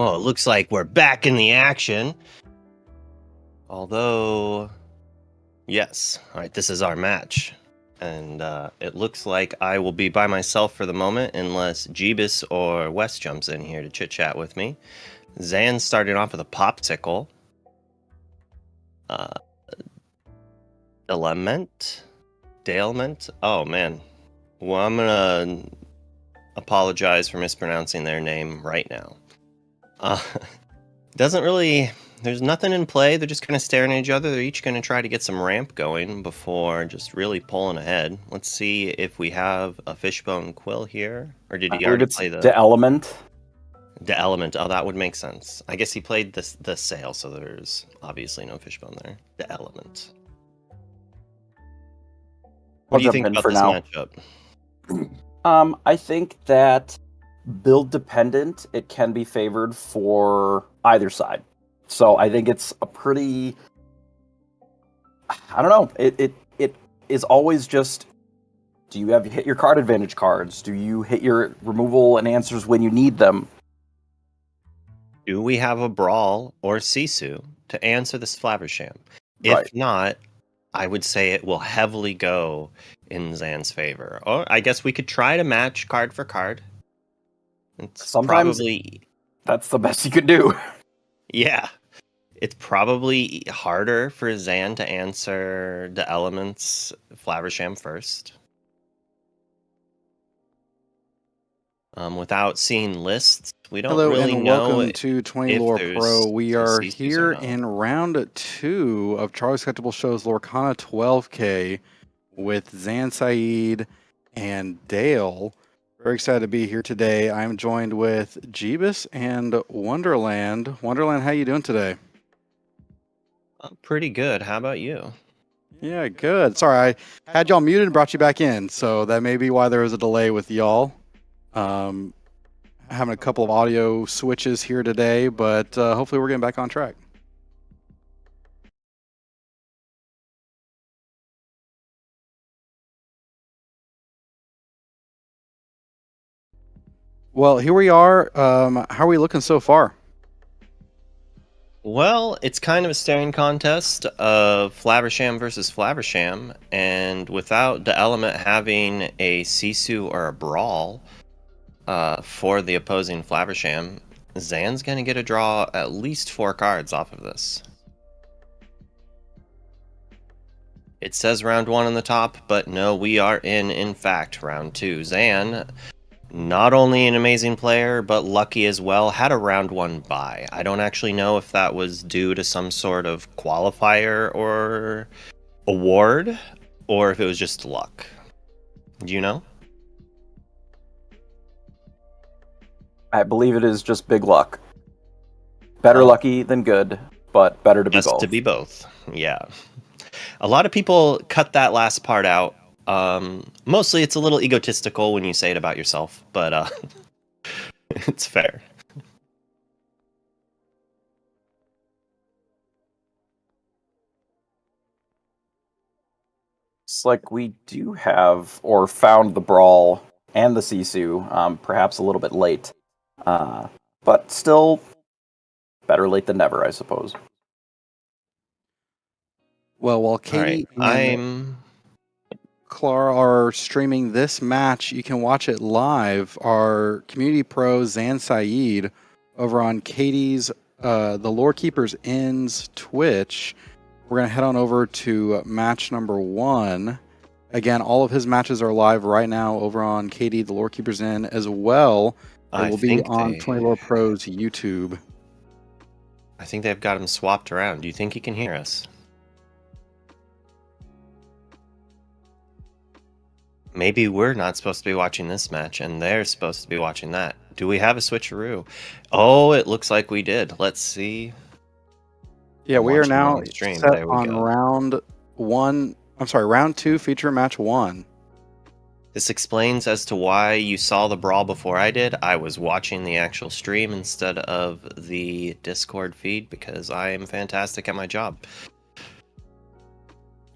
Oh, it looks like we're back in the action. Although, yes. All right, this is our match. And it looks like I will be by myself for the moment unless Jebas or Wes jumps in here to chit-chat with me. Zan starting off with a popsicle. Dalement? Oh, man. Well, I'm going to apologize for mispronouncing their name right now. Doesn't really... There's nothing in play. They're just kind of staring at each other. They're each going to try to get some ramp going before just really pulling ahead. Let's see if we have a Fishbone Quill here. Or did he already play the element? The element. Oh, that would make sense. I guess he played the sail, so there's obviously no Fishbone there. The element. What do you think about this matchup? I think that build dependent, it can be favored for either side. So I think it's a pretty, I don't know, it is always just, do you have hit your card advantage cards? Do you hit your removal and answers when you need them? Do we have a Brawl or Sisu to answer this Flaversham? Right. If not, I would say it will heavily go in Zan's favor. Or I guess we could try to match card for card. Sometimes that's the best you could do. Yeah. It's probably harder for Zan to answer the elements Flaversham first. Without seeing lists, we don't really know. Hello and welcome to 20 Lore Pro. We are here in round 2 of Charlie's Collectible Show's Lorcana 12K with Zan Syed and Dale. Very excited to be here today. I'm joined with Jebas and Wonderland. Wonderland, how you doing today? I'm pretty good. How about you? Yeah, good. Sorry, I had y'all muted and brought you back in, so that may be why there was a delay with y'all. Having a couple of audio switches here today, but hopefully we're getting back on track. Well, here we are. How are we looking so far? Well, it's kind of a staring contest of Flaversham versus Flaversham, and without the element having a Sisu or a Brawl for the opposing Flaversham, Zan's going to get a draw at least 4 cards off of this. It says round 1 on the top, but no, we are in fact, round 2. Zan, not only an amazing player, but lucky as well, had a round 1 bye. I don't actually know if that was due to some sort of qualifier or award, or if it was just luck. Do you know? I believe it is just big luck. Better lucky than good, but better to be both. Best to be both, yeah. A lot of people cut that last part out. Mostly it's a little egotistical when you say it about yourself, but it's fair. It's like we do have, or found the Brawl and the Sisu, perhaps a little bit late. But still, better late than never, I suppose. Well, while Katie and Clara are streaming this match, you can watch it live. Our community pro Zan Syed over on Katie's, the Lorekeeper's Inn's Twitch. We're going to head on over to match number 1. Again, all of his matches are live right now over on Katie, the Lorekeeper's Inn, as well. It will be on 20 Lore Pro's YouTube. I think they've got him swapped around. Do you think he can hear us? Maybe we're not supposed to be watching this match, and they're supposed to be watching that. Do we have a switcheroo? Oh, it looks like we did. Let's see. Yeah, we are now set on round 1. I'm sorry, round 2, feature match 1. This explains as to why you saw the Brawl before I did. I was watching the actual stream instead of the Discord feed because I am fantastic at my job.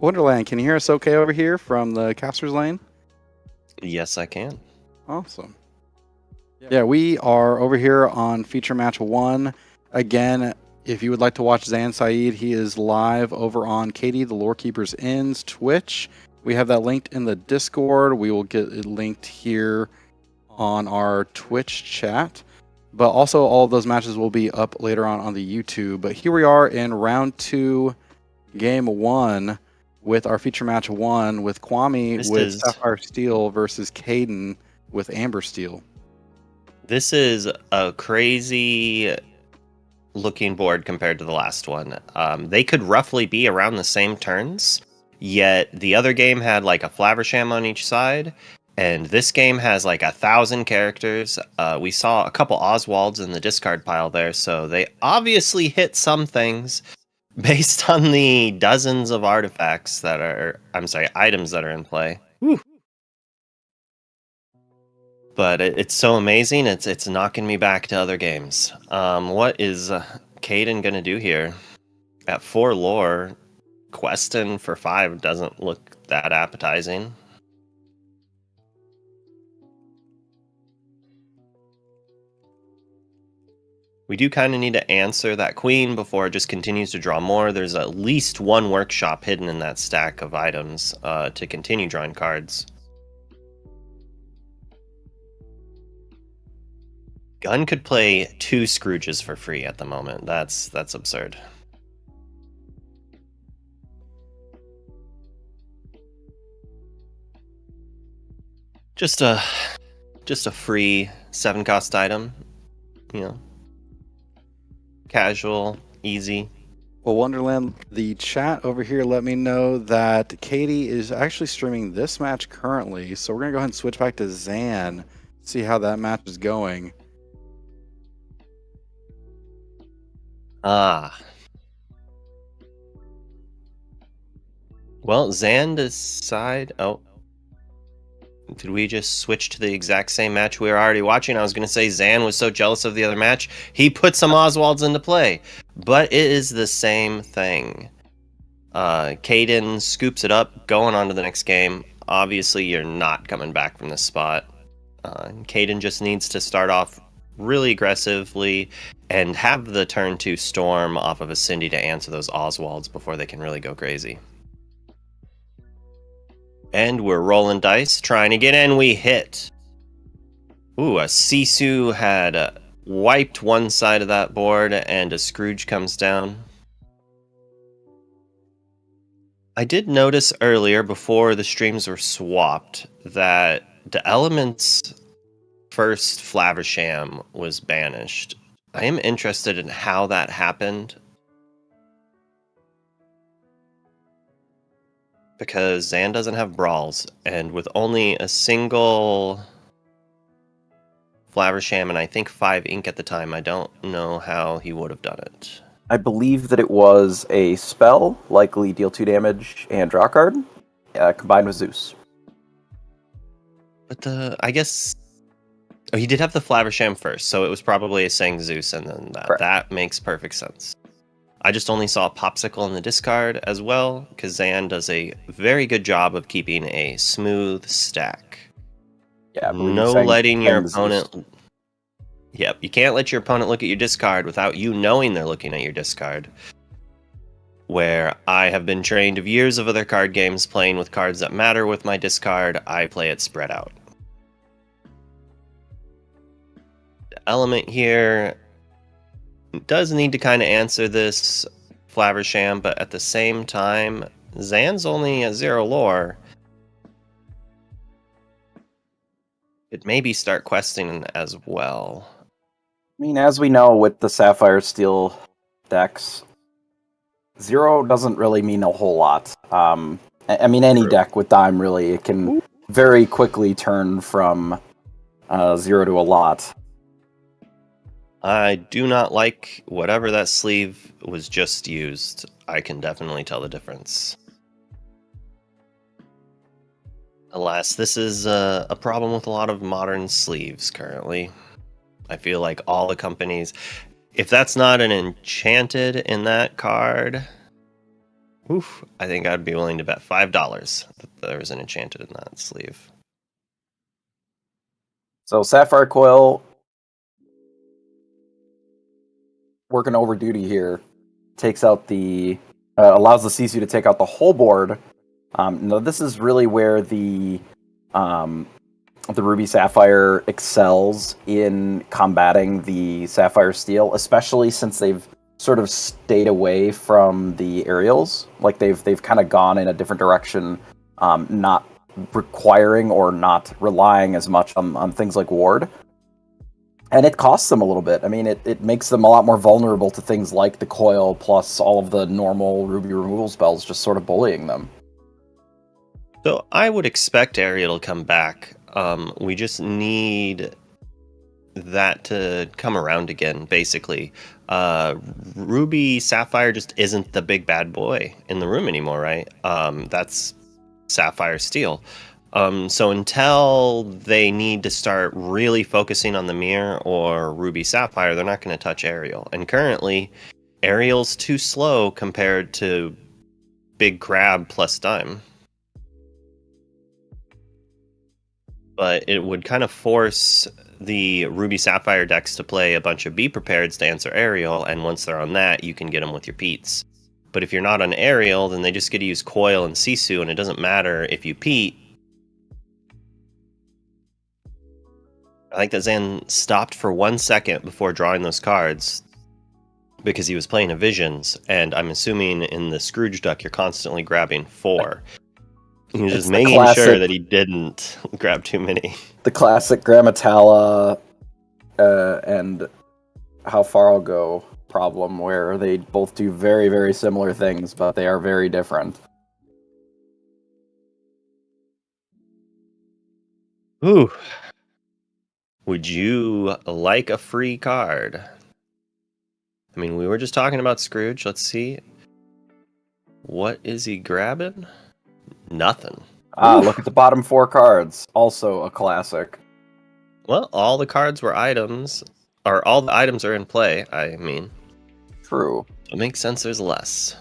Wonderland, can you hear us okay over here from the caster's lane? Yes, I can. Awesome. Yeah, we are over here on Feature Match 1. Again, if you would like to watch Zan Syed, he is live over on Katie, the Lorekeeper's Inn's Twitch. We have that linked in the Discord. We will get it linked here on our Twitch chat. But also, all of those matches will be up later on the YouTube. But here we are in round 2, game 1, with our Feature Match 1 with Kwame with Sapphire Steel versus Caden with Amber Steel. This is a crazy looking board compared to the last one. They could roughly be around the same turns, yet the other game had like a Flaversham on each side, and this game has like 1,000 characters. We saw a couple Oswalds in the discard pile there, so they obviously hit some things based on the dozens of items that are in play. Whew. But it's so amazing. It's knocking me back to other games. What is Caden gonna do here? At 4 lore, Questing for 5 doesn't look that appetizing. We do kind of need to answer that queen before it just continues to draw more. There's at least one workshop hidden in that stack of items to continue drawing cards. Gun could play 2 Scrooges for free at the moment. That's absurd. Just a free 7-cost item, you know. Casual, easy. Well, Wonderland, the chat over here let me know that Katie is actually streaming this match currently, so we're gonna go ahead and switch back to Zan, see how that match is going. Well, Zan decide. Oh, did we just switch to the exact same match we were already watching? I was going to say Zan was so jealous of the other match, he put some Oswalds into play. But it is the same thing. Caden scoops it up, going on to the next game. Obviously, you're not coming back from this spot. Caden just needs to start off really aggressively and have the turn 2 storm off of a Cindy to answer those Oswalds before they can really go crazy. And we're rolling dice, trying to get in. We hit. Ooh, a Sisu had wiped one side of that board, and a Scrooge comes down. I did notice earlier, before the streams were swapped, that the Elements' first Flaversham was banished. I am interested in how that happened, because Zan doesn't have brawls, and with only a single Flaversham and I think 5 ink at the time, I don't know how he would have done it. I believe that it was a spell, likely deal 2 damage and draw a card, combined with Zeus. But I guess... Oh, he did have the Flaversham first, so it was probably a Sang Zeus, and then that. Correct. That makes perfect sense. I just only saw a Popsicle in the discard as well, because Zan does a very good job of keeping a smooth stack. Yeah, no letting your opponent... Yep, you can't let your opponent look at your discard without you knowing they're looking at your discard. Where I have been trained of years of other card games playing with cards that matter with my discard, I play it spread out. The element here does need to kind of answer this Flaversham, but at the same time, Zan's only at 0 lore. It maybe start questing as well. I mean, as we know with the Sapphire Steel decks, 0 doesn't really mean a whole lot. I mean, any deck with Dime, really, it can very quickly turn from 0 to a lot. I do not like whatever that sleeve was just used. I can definitely tell the difference. Alas, this is a problem with a lot of modern sleeves currently. I feel like all the companies... If that's not an enchanted in that card... Oof, I think I'd be willing to bet $5 that there's an enchanted in that sleeve. So Sapphire Coil working over duty here, takes out the allows the Sisu to take out the whole board. Now this is really where the Ruby Sapphire excels in combating the Sapphire Steel, especially since they've sort of stayed away from the aerials. Like they've kind of gone in a different direction, not requiring or not relying as much on things like ward. And it costs them a little bit. I mean, it makes them a lot more vulnerable to things like the coil, plus all of the normal Ruby removal spells just sort of bullying them. So I would expect Ariel to come back. We just need that to come around again, basically. Ruby Sapphire just isn't the big bad boy in the room anymore, right? That's Sapphire Steel. So until they need to start really focusing on the mirror or Ruby Sapphire, they're not going to touch Ariel. And currently, Ariel's too slow compared to Big Crab plus Dime. But it would kind of force the Ruby Sapphire decks to play a bunch of Be Prepareds to answer Ariel, and once they're on that, you can get them with your Peats. But if you're not on Ariel, then they just get to use Coil and Sisu, and it doesn't matter if you Peat. I think that Zan stopped for 1 second before drawing those cards because he was playing a Visions, and I'm assuming in the Scrooge deck you're constantly grabbing 4. He was just making sure that he didn't grab too many. The classic Grammatala and How Far I'll Go problem, where they both do very, very similar things, but they are very different. Ooh. Would you like a free card? I mean, we were just talking about Scrooge. Let's see. What is he grabbing? Nothing. Look at the bottom 4 cards. Also a classic. Well, all the cards were items, or all the items are in play, I mean. True. It makes sense there's less.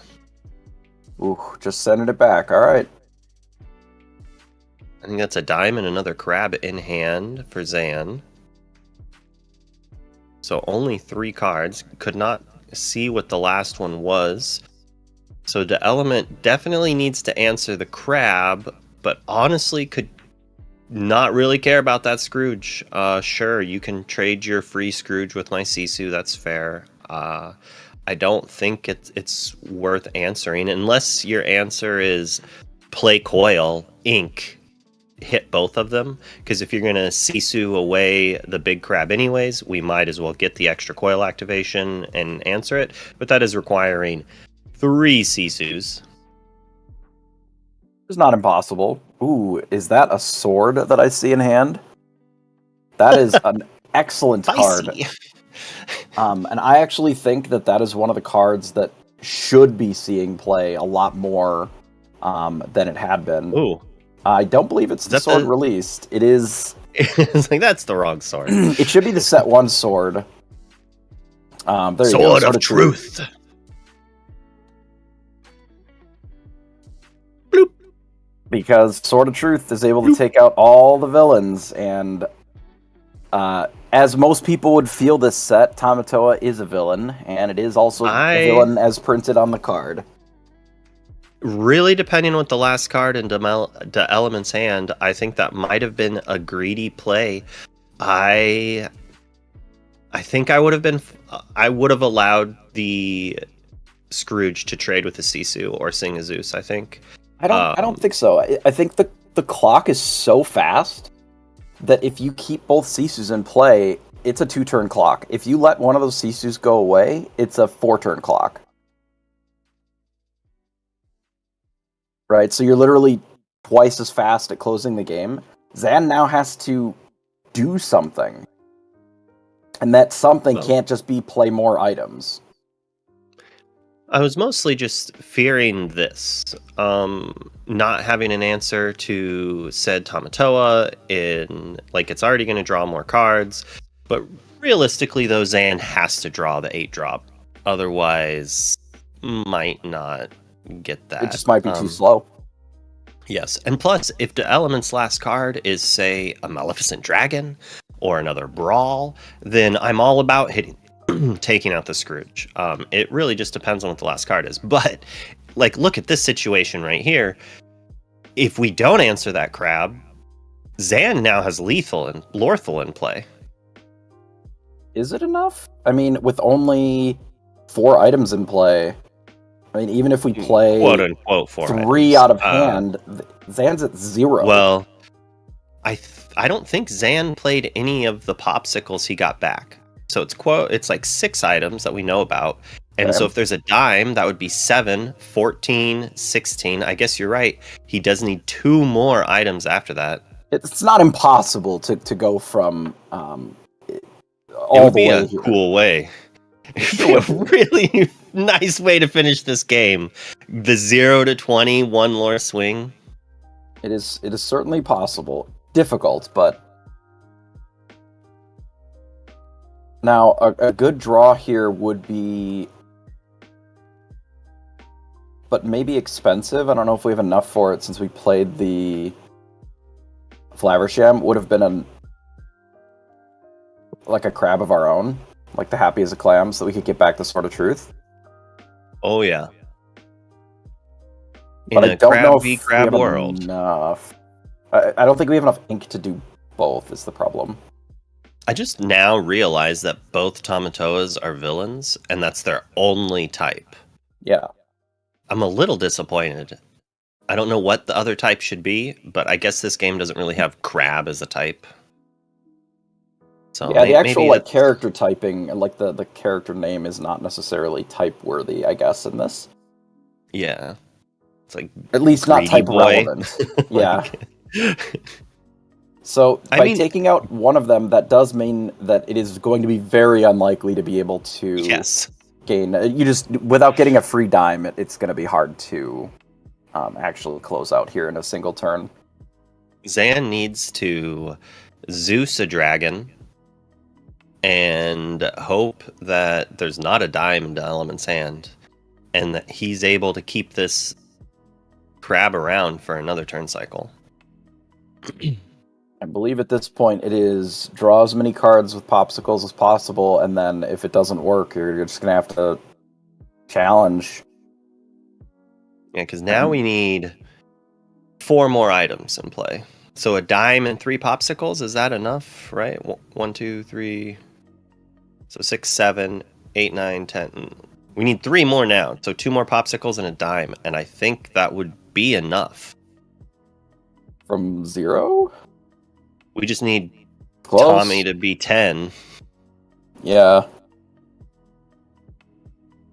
Ooh, just sending it back. All right. I think that's a dime and another crab in hand for Zan. So only 3 cards. Could not see what the last one was. So the element definitely needs to answer the crab, but honestly could not really care about that Scrooge. Sure, you can trade your free Scrooge with my Sisu. That's fair. I don't think it's worth answering unless your answer is play Coil, Ink, hit both of them. Because if you're going to Sisu away the big crab anyways, we might as well get the extra Coil activation and answer it. But that is requiring 3 Sisus. It's not impossible. Ooh, is that a sword that I see in hand? That is an excellent card. And I actually think that is one of the cards that should be seeing play a lot more than it had been. Ooh. I don't believe it's the sword released. It is... It's like, that's the wrong sword. It should be the set 1 sword. There you go. Sword of Truth. Bloop. Because Sword of Truth is able to take out all the villains, and as most people would feel this set, Tamatoa is a villain, and it is also a villain as printed on the card. Really, depending on what the last card in the Element's hand, I think that might have been a greedy play. I think I would have allowed the Scrooge to trade with a Sisu or sing a Zeus, I think. I don't think so. I think the clock is so fast that if you keep both Sisus in play, it's a 2-turn clock. If you let one of those Sisus go away, it's a 4-turn clock. Right? So you're literally twice as fast at closing the game. Zan now has to do something. And that something can't just be play more items. I was mostly just fearing this. Not having an answer to said Tamatoa it's already going to draw more cards. But realistically, though, Zan has to draw the 8-drop. Otherwise, might not get that. It just might be too slow. Yes, and plus, if the Element's last card is, say, a Maleficent Dragon or another Brawl, then I'm all about hitting taking out the Scrooge. It really just depends on what the last card is. But, like, look at this situation right here. If we don't answer that crab, Zan now has lethal and Lorthal in play. Is it enough? I mean, with only 4 items in play, I mean, even if we play quote unquote 4 3 items. out of hand, Zan's at 0. Well, I don't think Zan played any of the popsicles he got back. So it's like 6 items that we know about. And so if there's a dime, that would be 7, 14, 16. I guess you're right. He does need 2 more items after that. It's not impossible to go from all it would the be way a here. cool way. A really nice way to finish this game. The 0 to 20, 1 lore swing. It is certainly possible. Difficult, but now a good draw here would be, but maybe expensive. I don't know if we have enough for it since we played the Flaversham. Would have been like a crab of our own, like the Happy as a Clam, so that we could get back the Sword of Truth. Oh yeah. But I don't know if we crab have world. enough. I don't think we have enough ink to do both, is the problem. I just now realize that both Tamatoas are villains, and that's their only type. Yeah. I'm a little disappointed. I don't know what the other type should be, but I guess this game doesn't really have crab as a type. So yeah, the actual character typing, like the character name, is not necessarily type worthy, I guess, in this. Yeah. It's like at least not type relevant. Yeah. So by taking out one of them, that does mean that it is going to be very unlikely to be able to gain. You just, without getting a free dime, it's going to be hard to actually close out here in a single turn. Zan needs to Zeus a dragon and hope that there's not a dime in Element's hand and that he's able to keep this crab around for another turn cycle. I believe at this point it is draw as many cards with popsicles as possible, and then if it doesn't work, you're just going to have to challenge. Yeah, because now we need 4 more items in play. So a dime and 3 popsicles, is that enough, right? 1, 2, 3. So 6, 7, 8, 9, 10. We need 3 more now. So 2 more popsicles and a dime. And I think that would be enough. From 0? We just need Close. Tommy to be 10. Yeah.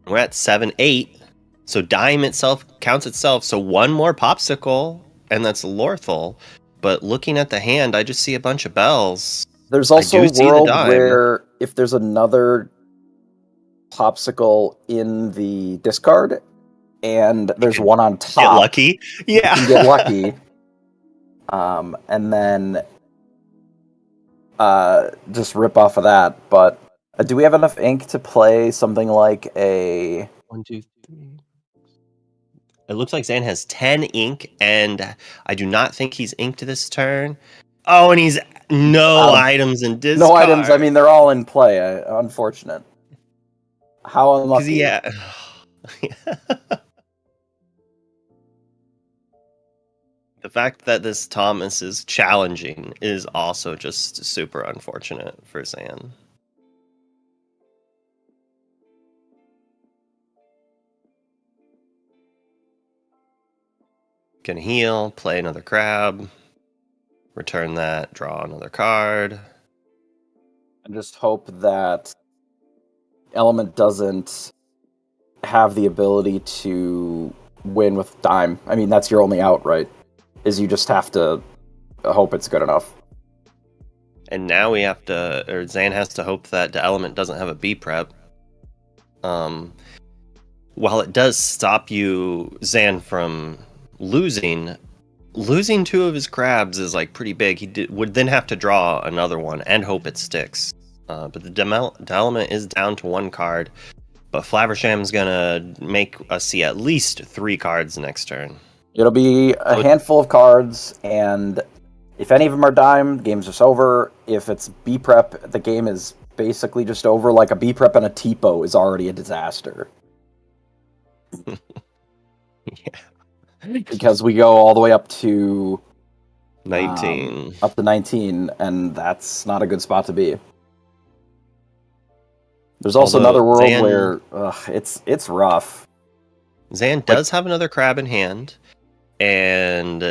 We're at 7, 8. So dime itself counts itself. So 1 more popsicle, and that's Lorthal. But looking at the hand, I just see a bunch of bells. There's also a world where if there's another popsicle in the discard, and there's one on top. Get lucky? Yeah. You can get lucky. And then just rip off of that. But do we have enough ink to play something like a 1, 2, 3? It looks like Zan has 10 ink, and I do not think he's inked this turn. Oh, and he's no items in discard. No items. I mean, they're all in play. Unfortunate. How unlucky. Yeah. The fact that this Thomas is challenging is also just super unfortunate for Zan. Can heal, play another crab, return that, draw another card. I just hope that Element doesn't have the ability to win with dime. I mean, that's your only out, right? Is you just have to hope it's good enough. And now we have to, or Zan has to hope that the Element doesn't have a B prep. While it does stop you, Zan, from losing 2 of his crabs is like pretty big. He would then have to draw another one and hope it sticks. But the Element is down to 1 card. But Flaversham's gonna make us see at least 3 cards next turn. It'll be a handful of cards, and if any of them are dime, the game's just over. If it's B prep, the game is basically just over like a B prep and a TPO is already a disaster. Yeah. Because we go all the way up to 19. Up to 19, and that's not a good spot to be. There's also another world where it's rough. Zan does have another crab in hand, and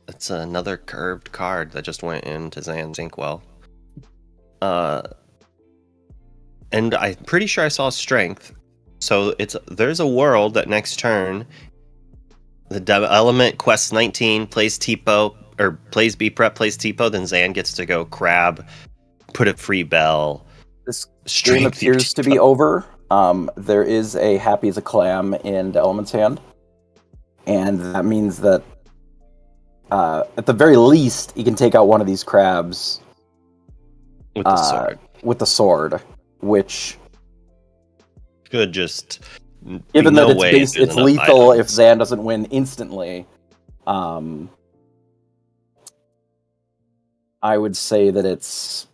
it's another curved card that just went into Zan's inkwell. And I'm pretty sure I saw strength. So there's a world that next turn, the element quests 19, plays TPO, or plays B prep, plays TPO, then Zan gets to go crab, put a free bell. This stream appears to be over. There is a Happy as a Clam in the Element's hand. And that means that at the very least, he can take out one of these crabs with the sword. With the sword, which could just, given that it's lethal if Zan doesn't win instantly, I would say that it's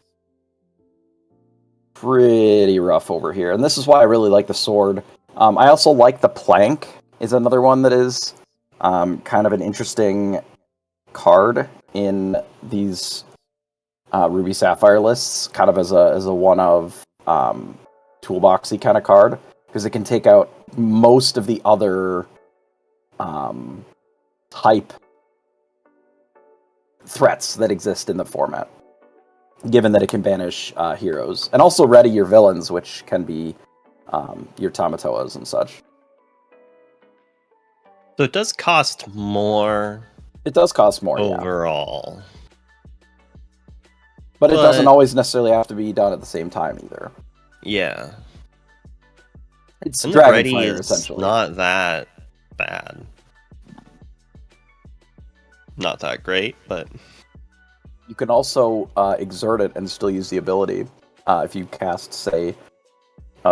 pretty rough over here. And this is why I really like the sword. I also like the plank is another one that is kind of an interesting card in these Ruby Sapphire lists, kind of as a one of toolboxy kind of card, because it can take out most of the other type threats that exist in the format, given that it can banish heroes and also ready your villains, which can be your Tamatoas and such. So it does cost more. It does cost more overall. Yeah. But it doesn't always necessarily have to be done at the same time either. Yeah. It's Dragonfire, essentially. Not that bad. Not that great, but... You can also exert it and still use the ability if you cast, say,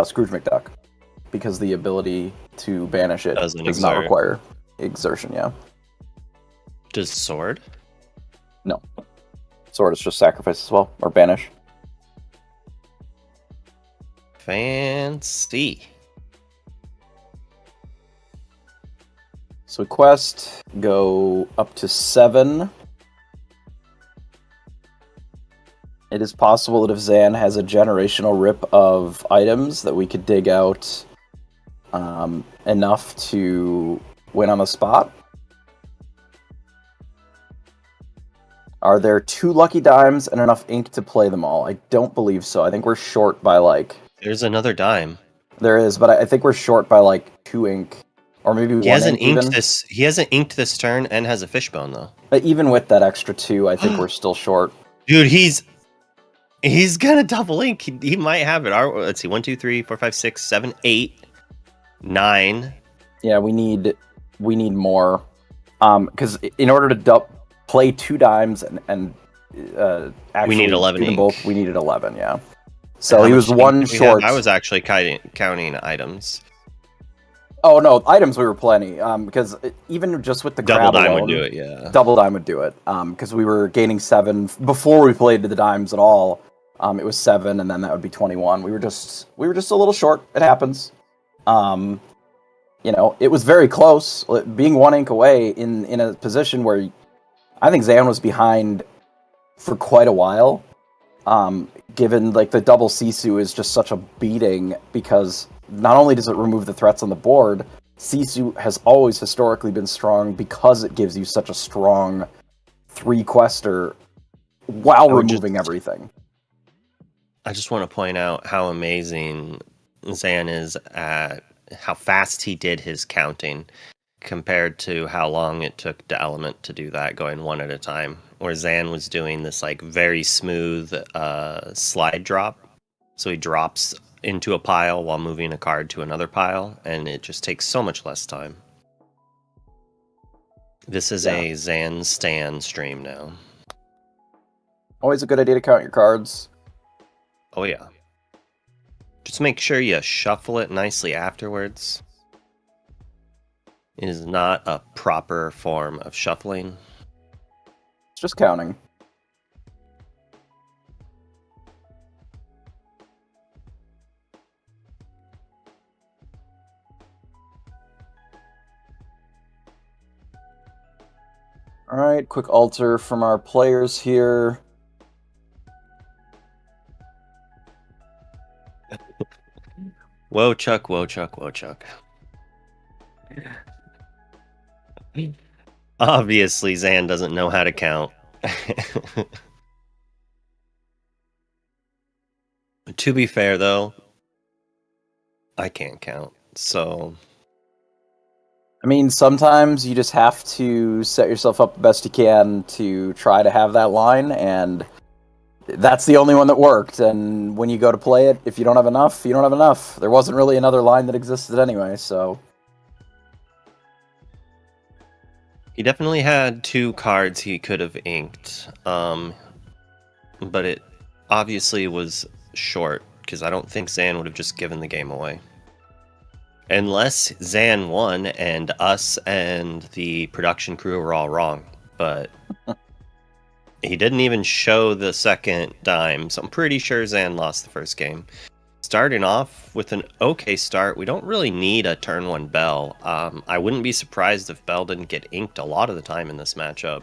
Scrooge McDuck. Because the ability to banish it does not require exertion, yeah. Does sword? No. Sword is just sacrifice as well, or banish. Fancy. So quest, go up to 7. It is possible that if Zan has a generational rip of items that we could dig out enough to win on the spot. Are there 2 lucky dimes and enough ink to play them all? I don't believe so. I think we're short by like... There's another dime. There is, but I think we're short by like 2 ink. Or maybe 1 ink even. He hasn't inked this turn and has a fishbone, though. But even with that extra 2, I think we're still short. Dude, he's gonna double ink. He might have it. Let's see, 1, 2, 3, 4, 5, 6, 7, 8, 9. Yeah, we need more. Because in order to play 2 dimes and actually we need 11 ink. Both, we needed 11, yeah. So he was 1 short. I was actually counting items. Oh no, items we were plenty. Because even just with the double crab dime alone, would do it, yeah. Double dime would do it. Because we were gaining 7 before we played the dimes at all. It was 7, and then that would be 21. We were just a little short. It happens. It was very close, being 1 ink away in a position where I think Zan was behind for quite a while. Given like the double Sisu is just such a beating, because not only does it remove the threats on the board, Sisu has always historically been strong because it gives you such a strong 3-quester while removing everything. I just want to point out how amazing Zan is at how fast he did his counting compared to how long it took the element to do that, going 1 at a time. Where Zan was doing this like very smooth slide drop. So he drops into a pile while moving a card to another pile, and it just takes so much less time. This is a Zan Stan stream now. Always a good idea to count your cards. Oh yeah. Just make sure you shuffle it nicely afterwards. It is not a proper form of shuffling. It's just counting. All right, quick alter from our players here. Whoa, Chuck, whoa, Chuck, whoa, Chuck. Obviously, Zan doesn't know how to count. To be fair, though, I can't count, so... I mean, sometimes you just have to set yourself up the best you can to try to have that line, and that's the only one that worked. And when you go to play it, if you don't have enough, you don't have enough. There wasn't really another line that existed anyway, so... He definitely had 2 cards he could have inked, but it obviously was short, because I don't think Zan would have just given the game away. Unless Zan won and us and the production crew were all wrong. But he didn't even show the second dime, so I'm pretty sure Zan lost the first game. Starting off with an okay start, we don't really need a turn 1 Bell. I wouldn't be surprised if Bell didn't get inked a lot of the time in this matchup,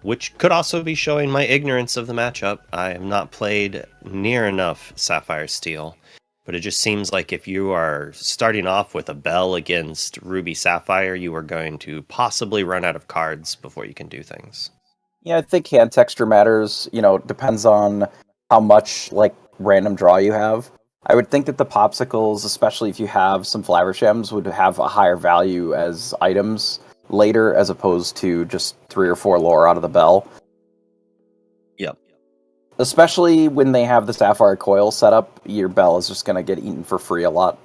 which could also be showing my ignorance of the matchup. I have not played near enough Sapphire Steel. But it just seems like if you are starting off with a Bell against Ruby Sapphire, you are going to possibly run out of cards before you can do things. Yeah, I think hand texture matters. You know, it depends on how much, like, random draw you have. I would think that the popsicles, especially if you have some Flavershams, would have a higher value as items later as opposed to just 3 or 4 lore out of the Bell. Yep. Especially when they have the Sapphire Coil set up, your Bell is just going to get eaten for free a lot.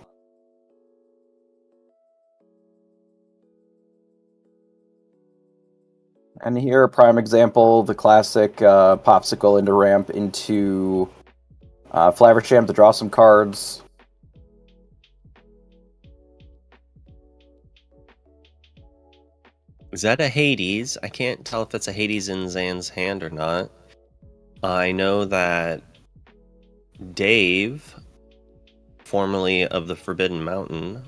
And here, a prime example, the classic popsicle into ramp into Flaversham to draw some cards. Is that a Hades? I can't tell if it's a Hades in Zan's hand or not. I know that Dave, formerly of the Forbidden Mountain,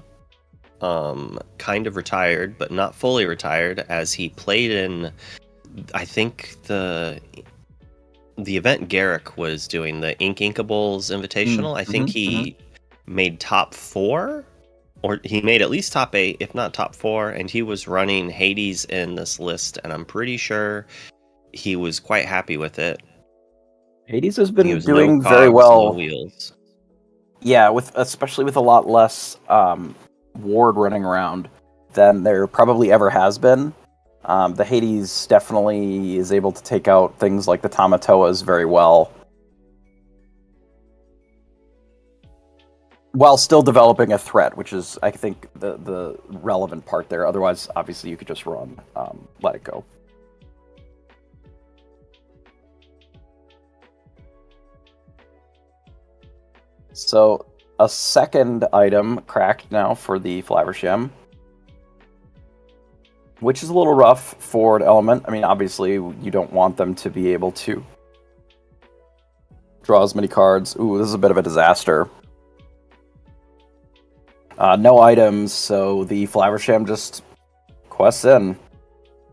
kind of retired, but not fully retired, as he played in, I think, the event Garrick was doing, the Inkables Invitational. I think he made top 4, or he made at least top 8, if not top 4, and he was running Hades in this list, and I'm pretty sure he was quite happy with it. Hades has been doing very well. No wheels. Yeah, especially with a lot less ward running around than there probably ever has been. The Hades definitely is able to take out things like the Tamatoas very well, while still developing a threat, which is, I think, the relevant part there. Otherwise, obviously, you could just run Let It Go. So, a second item cracked now for the Flaversham, which is a little rough for an element. I mean, obviously, you don't want them to be able to draw as many cards. Ooh, this is a bit of a disaster. No items, so the Flaversham just quests in,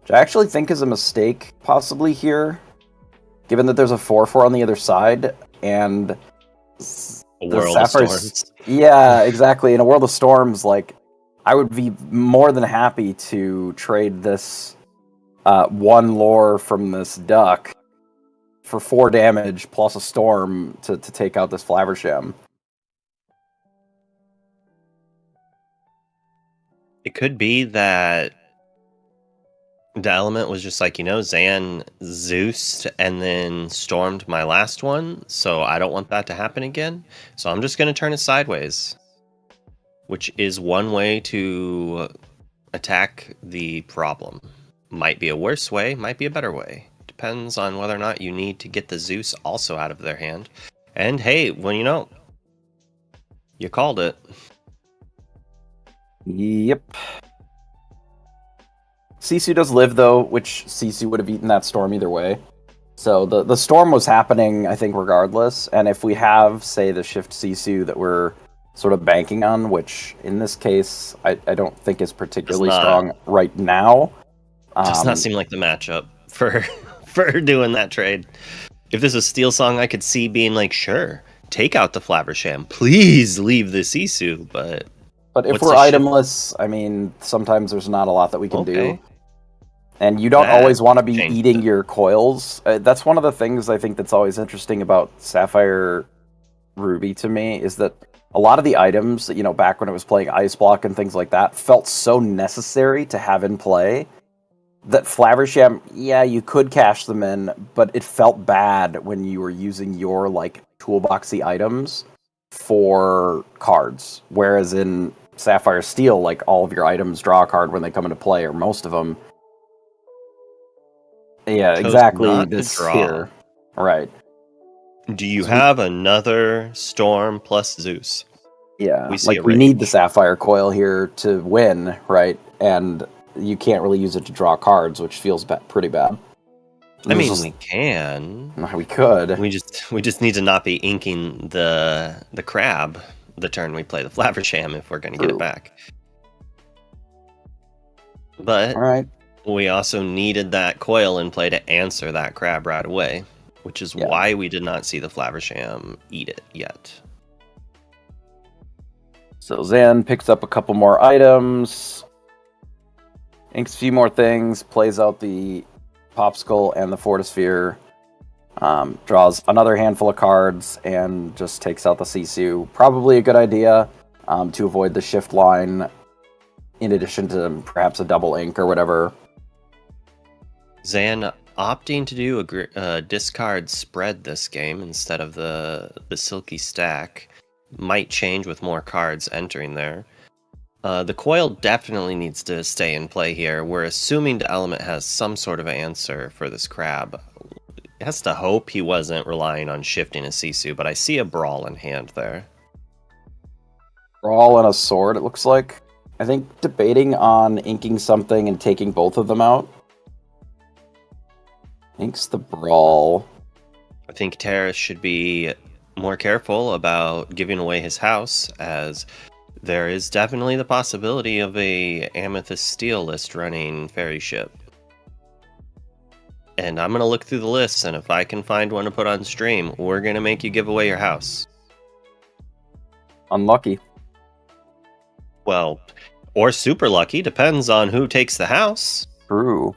which I actually think is a mistake, possibly here, given that there's a 4/4 on the other side, and a world of storms. Yeah, exactly. In a world of storms, like, I would be more than happy to trade this 1 lore from this duck for 4 damage plus a storm to take out this Flaversham. It could be that the element was just like, Zan Zeused and then stormed my last one, so I don't want that to happen again. So I'm just going to turn it sideways, which is one way to attack the problem. Might be a worse way, might be a better way. Depends on whether or not you need to get the Zeus also out of their hand. And hey, well, you called it. Yep. Sisu does live, though, which Sisu would have eaten that storm either way. So the storm was happening, I think, regardless. And if we have, say, the shift Sisu that we're sort of banking on, which in this case I don't think is particularly strong right now, Does not seem like the matchup for for doing that trade. If this was Steel Song, I could see being like, sure, take out the Flaversham. Please leave the Sisu, but if we're itemless, I mean, sometimes there's not a lot that we can do. And you don't always want to be eating your coils. That's one of the things I think that's always interesting about Sapphire Ruby to me, is that a lot of the items that, back when it was playing Ice Block and things like that, felt so necessary to have in play that Flaversham, yeah, you could cash them in, but it felt bad when you were using your, toolboxy items for cards. Whereas in Sapphire Steel, all of your items draw a card when they come into play, or most of them. Yeah, exactly. This here. Right. Do you have another Storm plus Zeus? Yeah, we need the Sapphire Coil here to win, right? And you can't really use it to draw cards, which feels pretty bad. I mean, we can. We could. We just need to not be inking the crab the turn we play the Flaversham if we're going to get it back. But all right. We also needed that coil in play to answer that crab right away, which is why we did not see the Flaversham eat it yet. So Zan picks up a couple more items, inks a few more things, plays out the Popsicle and the Fortisphere, draws another handful of cards, and just takes out the Sisu. Probably a good idea to avoid the shift line, in addition to perhaps a double ink or whatever. Zan opting to do a discard spread this game instead of the silky stack might change with more cards entering there. The coil definitely needs to stay in play here. We're assuming the element has some sort of answer for this crab. It has to hope he wasn't relying on shifting a Sisu, but I see a brawl in hand there. Brawl and a sword, it looks like. I think debating on inking something and taking both of them out. Inks the brawl. I think Terrace should be more careful about giving away his house, as there is definitely the possibility of a Amethyst Steel list running Fairy Ship. And I'm going to look through the lists, and if I can find one to put on stream, we're going to make you give away your house. Unlucky. Well, or super lucky, depends on who takes the house. True.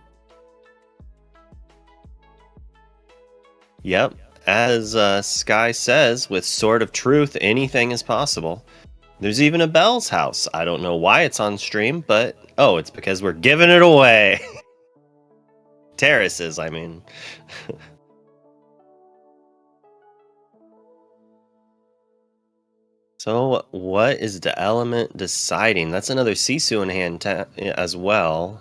Yep, as Sky says, with Sword of Truth, anything is possible. There's even a Bell's house. I don't know why it's on stream, but it's because we're giving it away. Terraces, I mean. So, what is the element deciding? That's another Sisu in hand as well.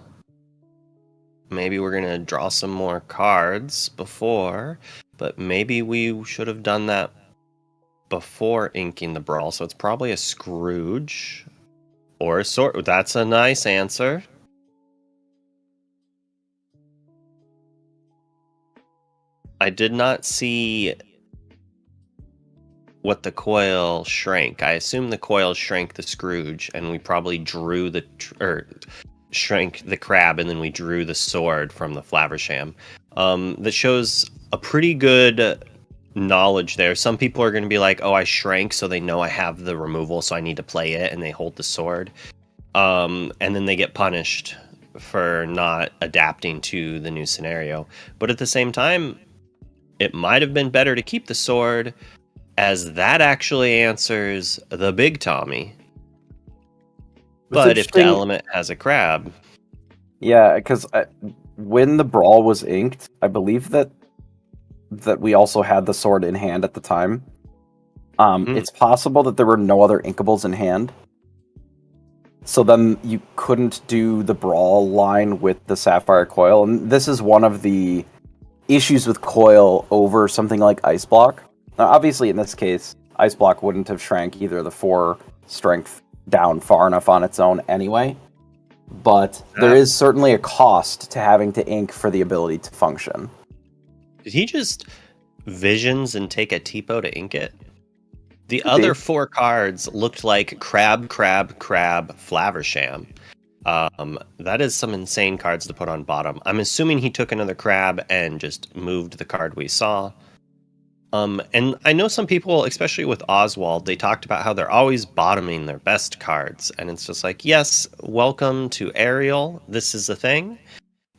Maybe we're going to draw some more cards before, but maybe we should have done that before inking the brawl. So it's probably a Scrooge or a sword. That's a nice answer. I did not see what the coil shrank. I assume the coil shrank the Scrooge, and we probably drew shrank the crab, and then we drew the sword from the Flaversham. That shows a pretty good knowledge there. Some people are going to be like, I shrank, so they know I have the removal, so I need to play it, and they hold the sword. And then they get punished for not adapting to the new scenario. But at the same time, it might have been better to keep the sword, as that actually answers the Big Tommy. But if the element has a crab... Yeah, because when the brawl was inked, I believe that we also had the sword in hand at the time. It's possible that there were no other inkables in hand. So then you couldn't do the brawl line with the Sapphire Coil. And this is one of the issues with Coil over something like Ice Block. Now, obviously, in this case, Ice Block wouldn't have shrank either the 4 strength down far enough on its own anyway. But there is certainly a cost to having to ink for the ability to function. Did he just visions and take a Tipo to ink it? The other 4 cards looked like crab, Flaversham. That is some insane cards to put on bottom. I'm assuming he took another crab and just moved the card we saw. And I know some people, especially with Oswald, they talked about how they're always bottoming their best cards. And it's just like, yes, welcome to Ariel. This is the thing.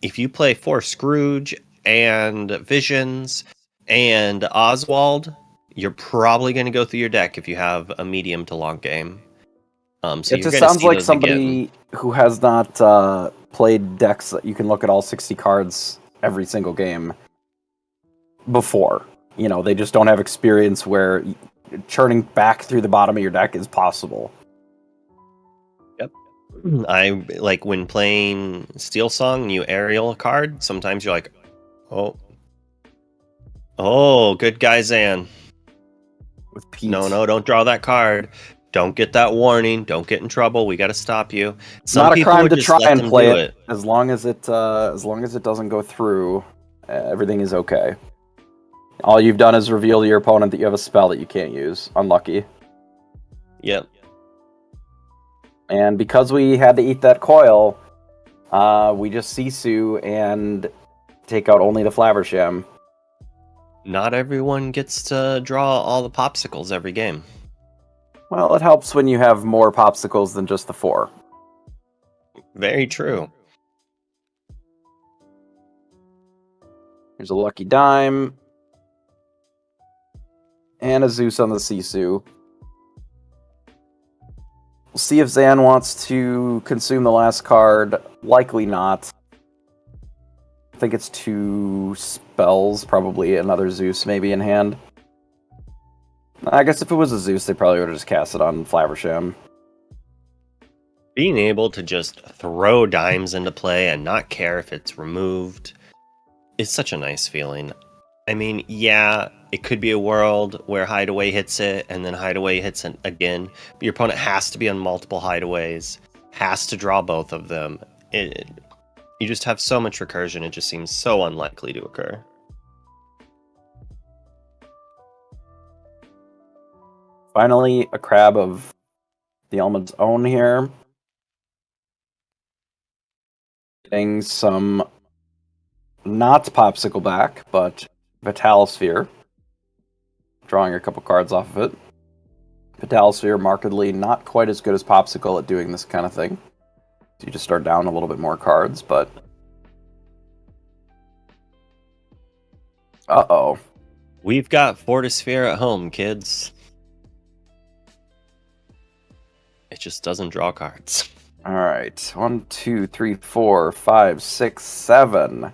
If you play 4 Scrooge and Visions and Oswald, you're probably going to go through your deck if you have a medium to long game. So it just sounds like somebody who has not played decks that you can look at all 60 cards every single game before. You know, they just don't have experience where churning back through the bottom of your deck is possible. Yep. I like when playing Steel Song, you aerial card, sometimes you're like, oh, good guy Zan. With Pete. No, don't draw that card. Don't get that warning. Don't get in trouble. We got to stop you. Some not a crime to try and play it. As long as it doesn't go through, everything is okay. All you've done is reveal to your opponent that you have a spell that you can't use. Unlucky. Yep. And because we had to eat that coil, we just Sisu and take out only the Flaversham. Not everyone gets to draw all the popsicles every game. Well, it helps when you have more popsicles than just the 4. Very true. Here's a Lucky Dime. And a Zeus on the Sisu. We'll see if Zan wants to consume the last card. Likely not. I think it's 2 spells, probably another Zeus maybe in hand. I guess if it was a Zeus, they probably would have just cast it on Flaversham. Being able to just throw dimes into play and not care if it's removed is such a nice feeling. I mean, yeah, it could be a world where Hideaway hits it and then Hideaway hits it again, but your opponent has to be on multiple Hideaways, has to draw both of them. You just have so much recursion, it just seems so unlikely to occur. Finally, a crab of the element's own here. Getting some, not Popsicle back, but Vitalosphere. Drawing a couple cards off of it. Vitalosphere, markedly not quite as good as Popsicle at doing this kind of thing. So you just start down a little bit more cards, but... Uh-oh. We've got Fortisphere at home, kids. It just doesn't draw cards. Alright. 1, 2, 3, 4, 5, 6, 7,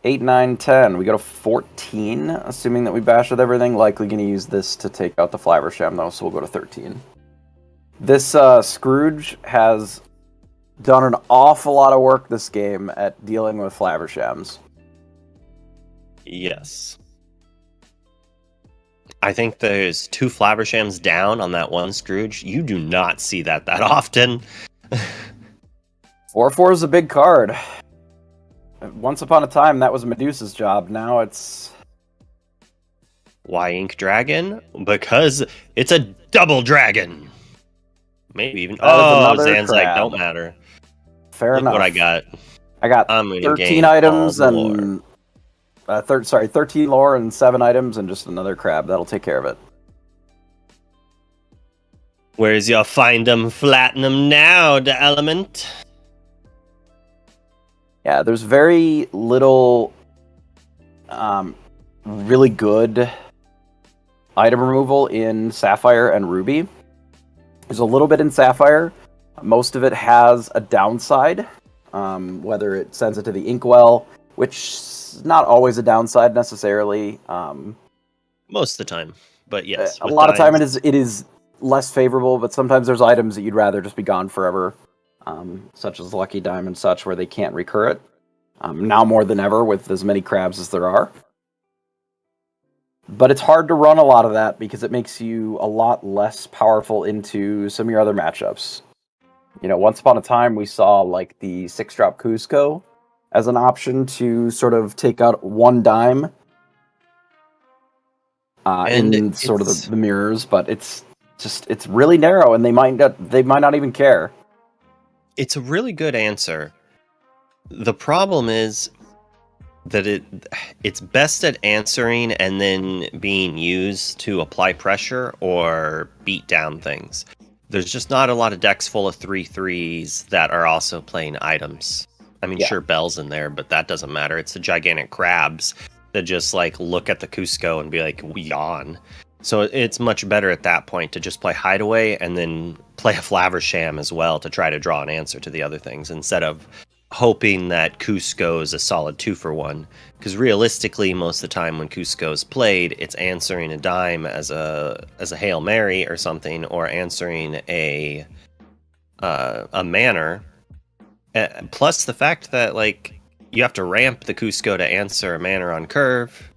8, 9, 10. We go to 14, assuming that we bash with everything. Likely going to use this to take out the Flaversham, though, so we'll go to 13. This Scrooge has done an awful lot of work this game at dealing with Flavershams. Yes. I think there's 2 Flavershams down on that one Scrooge. You do not see that often. 4/4 is a big card. Once upon a time, that was Medusa's job. Now it's... Why Ink Dragon? Because it's a double dragon. Maybe even... Zan Syed, don't matter. Fair enough. What I got. I got 13 items and... 13 lore and 7 items and just another crab. That'll take care of it. Where's your find 'em, flatten 'em now, the element? Yeah, there's very little really good item removal in Sapphire and Ruby. There's a little bit in Sapphire. Most of it has a downside, whether it sends it to the inkwell, which is not always a downside necessarily. Most of the time, but yes. A lot of time it is less favorable, but sometimes there's items that you'd rather just be gone forever, such as Lucky Dime and such, where they can't recur it. Now more than ever with as many crabs as there are. But it's hard to run a lot of that because it makes you a lot less powerful into some of your other matchups. You know, once upon a time we saw like the 6-drop Cusco as an option to sort of take out 1 dime in sort of the mirrors, but it's really narrow and they might not even care. It's a really good answer. The problem is that it's best at answering and then being used to apply pressure or beat down things. There's just not a lot of decks full of 3/3s that are also playing items. I mean, sure, Bell's in there, but that doesn't matter. It's the gigantic crabs that just like look at the Cusco and be like, yawn. So it's much better at that point to just play Hideaway and then play a Flaversham as well to try to draw an answer to the other things instead of hoping that Cusco is a solid 2-for-1. Because realistically, most of the time when Cusco is played, it's answering a dime as a Hail Mary or something, or answering a manor. Plus the fact that like you have to ramp the Cusco to answer a manor on curve.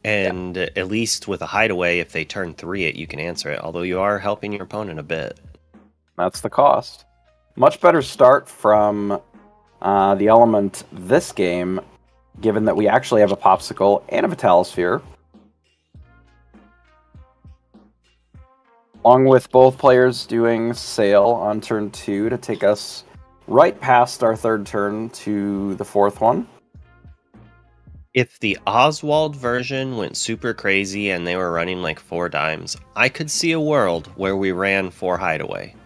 And at least with a Hideaway, if they turn 3 it, you can answer it. Although you are helping your opponent a bit. That's the cost. Much better start from the element this game, given that we actually have a Popsicle and a Vitalisphere. Along with both players doing Sail on turn 2 to take us right past our third turn to the fourth one. If the Oswald version went super crazy and they were running like 4 dimes, I could see a world where we ran 4 Hideaway.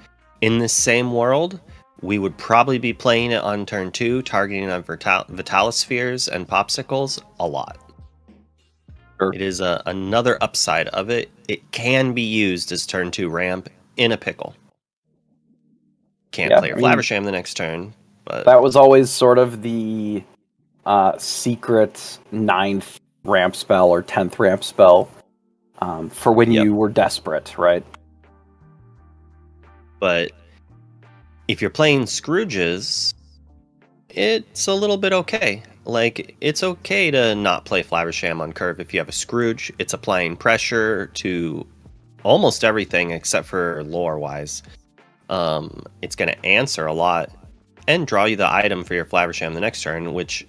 In this same world, we would probably be playing it on turn 2, targeting on Vitalispheres and Popsicles a lot. Sure. It is another upside of it. It can be used as turn 2 ramp in a pickle. Can't play your Flaversham the next turn, but that was always sort of the secret 9th ramp spell or 10th ramp spell for when you were desperate, right? But if you're playing Scrooges, it's a little bit okay. Like, it's okay to not play Flaversham on curve if you have a Scrooge. It's applying pressure to almost everything except for lore-wise. It's going to answer a lot and draw you the item for your Flaversham the next turn, which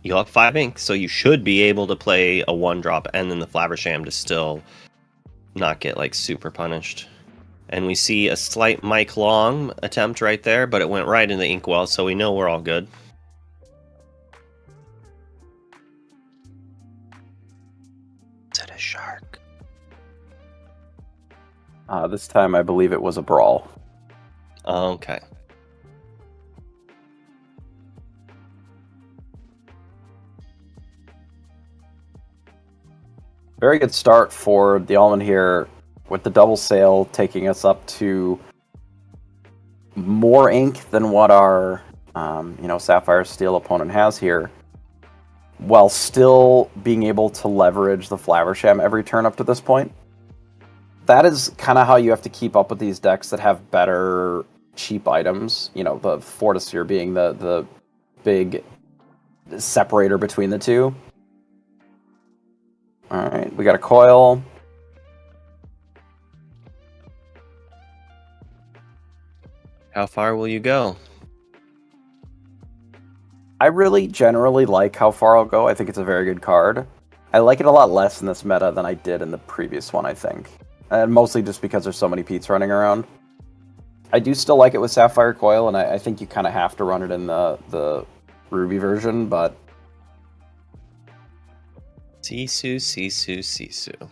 you'll have 5 ink, so you should be able to play a 1-drop and then the Flaversham to still not get like super punished. And we see a slight Mike Long attempt right there, but it went right in the inkwell, so we know we're all good. Is it a shark? This time I believe it was a brawl. Okay. Very good start for the Almond here, with the double sail taking us up to more ink than what our Sapphire Steel opponent has here, while still being able to leverage the Flaversham every turn up to this point. That is kind of how you have to keep up with these decks that have better cheap items. You know, the Fortisphere being the big separator between the two. Alright, we got a coil. How far will you go? I really generally like how far I'll go. I think it's a very good card. I like it a lot less in this meta than I did in the previous one, I think. And mostly just because there's so many Petes running around. I do still like it with Sapphire Coil, and I think you kind of have to run it in the Ruby version, but... Sisu.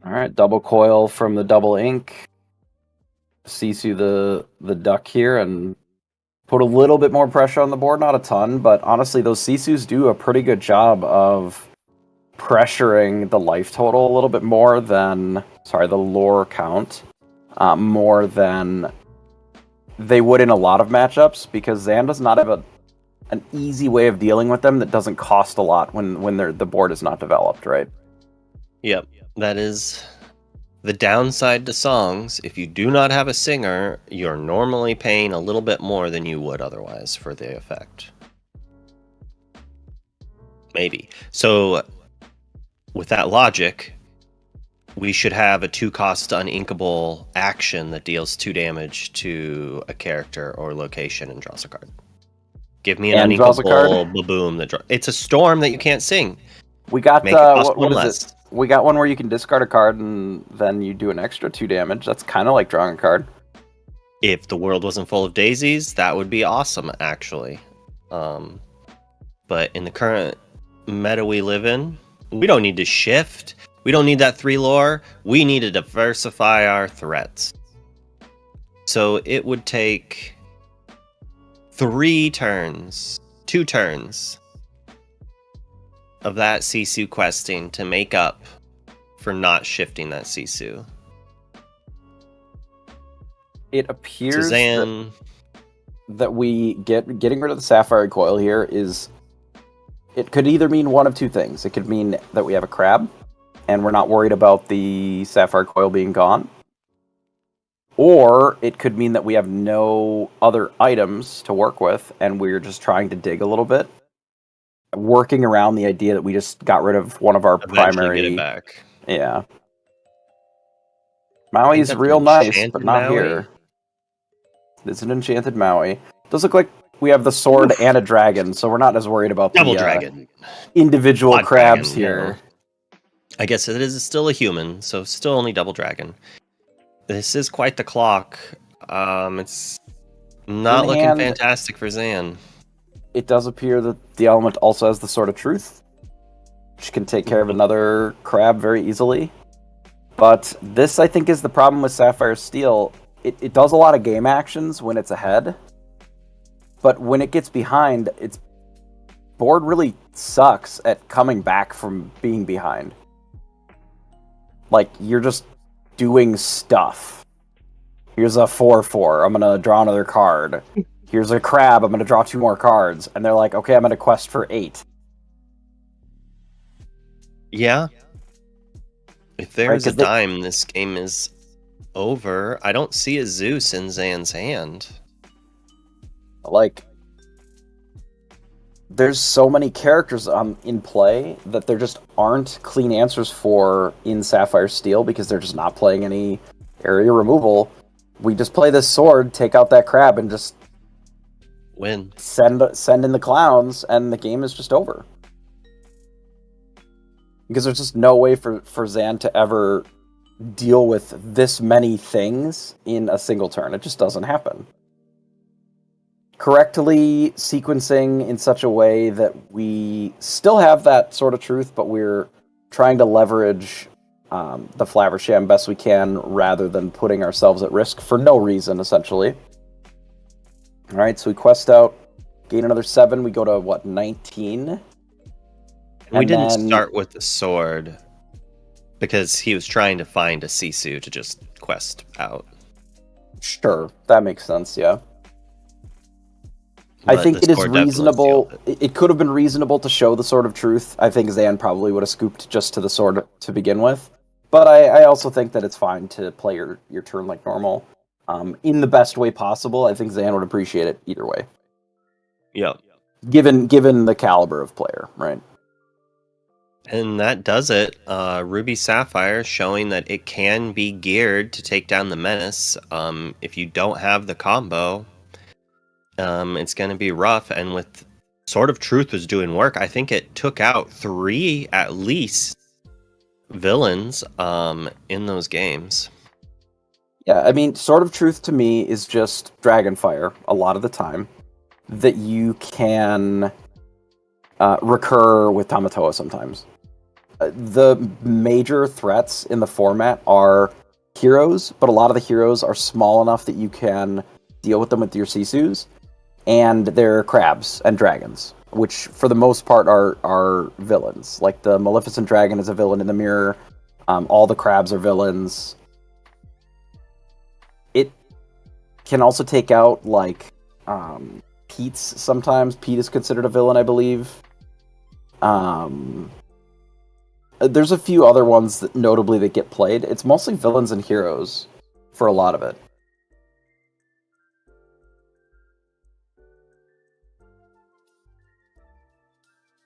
Alright, double coil from the double ink. Sisu the duck here, and put a little bit more pressure on the board, not a ton, but honestly, those Sisus do a pretty good job of pressuring the life total a little bit more than, the lore count, more than they would in a lot of matchups, because Zan does not have an easy way of dealing with them that doesn't cost a lot when the board is not developed, right? Yep, that is the downside to songs. If you do not have a singer, you're normally paying a little bit more than you would otherwise for the effect. Maybe. So, with that logic, we should have a 2-cost uninkable action that deals 2 damage to a character or location and draws a card. Give me an uninkable boom that draws. It's a storm that you can't sing. We got one less. We got one where you can discard a card and then you do an extra 2 damage. That's kind of like drawing a card. If the world wasn't full of daisies, that would be awesome, actually. But in the current meta we live in, we don't need to shift. We don't need that 3 lore. We need to diversify our threats. So it would take 2 turns of that Sisu questing to make up for not shifting that Sisu. It appears that we getting rid of the Sapphire coil here is... It could either mean one of two things. It could mean that we have a crab, and we're not worried about the Sapphire coil being gone. Or it could mean that we have no other items to work with, and we're just trying to dig a little bit. Working around the idea that we just got rid of one of our primary... get it back. Yeah. Maui's real nice, but not Maui. Here. It's an enchanted Maui. Does look like we have the sword and a dragon, so we're not as worried about double dragon individual Odd crabs dragon, here. I guess it is still a human, so still only double dragon. This is quite the clock. It's not looking fantastic for Zan. It does appear that the element also has the Sword of Truth, which can take care of another crab very easily. But this, I think, is the problem with Sapphire Steel. It does a lot of game actions when it's ahead, but when it gets behind, its board really sucks at coming back from being behind. Like, you're just doing stuff. Here's a 4/4. I'm going to draw another card. Here's a crab. I'm going to draw 2 more cards. And they're like, okay, I'm going to quest for 8. Yeah. If there's a dime, this game is over. I don't see a Zeus in Zan's hand. Like, there's so many characters in play that there just aren't clean answers for in Sapphire Steel because they're just not playing any area removal. We just play this sword, take out that crab, and just win. Send in the clowns, and the game is just over. Because there's just no way for Zan to ever deal with this many things in a single turn. It just doesn't happen. Correctly sequencing in such a way that we still have that Sword of Truth, but we're trying to leverage the Flaversham best we can rather than putting ourselves at risk for no reason, essentially. Alright, so we quest out, gain another 7, we go to, 19? We didn't start with the sword because he was trying to find a Sisu to just quest out. Sure, that makes sense, yeah. But I think it is reasonable. It could have been reasonable to show the Sword of Truth. I think Zan probably would have scooped just to the sword to begin with. But I also think that it's fine to play your turn like normal. In the best way possible. I think Zan would appreciate it either way. Yeah. Given the caliber of player, right? And that does it. Ruby Sapphire showing that it can be geared to take down the Menace. If you don't have the combo, it's going to be rough. And with Sword of Truth was doing work, I think it took out 3 at least villains in those games. Yeah, I mean, Sword of Truth to me is just Dragonfire a lot of the time that you can recur with Tamatoa sometimes. The major threats in the format are heroes, but a lot of the heroes are small enough that you can deal with them with your Sisus, and they're crabs and dragons, which for the most part are villains. Like the Maleficent Dragon is a villain in the mirror. All the crabs are villains. It can also take out, like, Pete's sometimes. Pete is considered a villain, I believe. There's a few other ones that notably that get played. It's mostly villains and heroes for a lot of it.